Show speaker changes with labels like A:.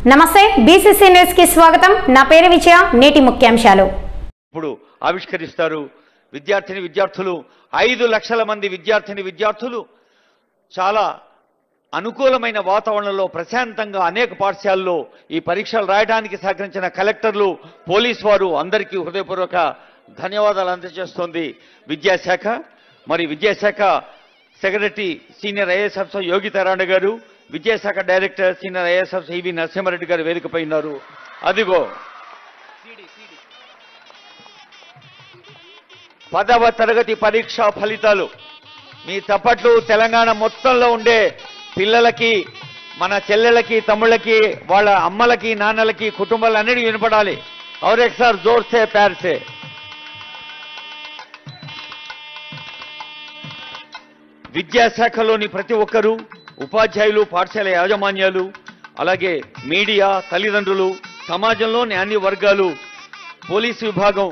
A: నమస్తే BCC news కి స్వాగతం. నా పేరు విజయ. నేటి ముఖ్యాంశాలు
B: ఇప్పుడు ఆవిష్కరిస్తారు. విద్యార్థులు 5 లక్షల మంది విద్యార్థులు చాలా అనుకూలమైన వాతావరణంలో ప్రశాంతంగా అనేక పాఠశాలల్లో ఈ పరీక్షలు రాయడానికి సహకరించిన కలెక్టర్లు, పోలీసు వారు అందరికీ హృదయపూర్వక ధన్యవాదాలు అందజేస్తోంది విద్యాశాఖ. మరి విద్యాశాఖ సెక్రటరీ సీనియర్ ఐఏఎస్ ఆఫీసర్ యోగితారాణి గారు, విద్యాశాఖ డైరెక్టర్ సీనియర్ ఐఏఎస్ ఆఫీసర్ ఈవి నరసింహారెడ్డి గారు వేదికపై ఉన్నారు. అదిగో 10వ తరగతి పరీక్షా ఫలితాలు. మీ చప్పట్లు తెలంగాణ మొత్తంలో ఉండే పిల్లలకి, మన చెల్లెళ్ళకి, తమ్ముళ్ళకి, వాళ్ళ అమ్మలకి, నాన్నలకి, కుటుంబాలన్నిటికీ వినపడాలి. और एक सार जोर से प्यार से విద్యాశాఖలోని ప్రతి ఒక్కరూ, ఉపాధ్యాయులు, పాఠశాల యాజమాన్యాలు, అలాగే మీడియా, తల్లిదండ్రులు, సమాజంలోని అన్ని వర్గాలు, పోలీసు విభాగం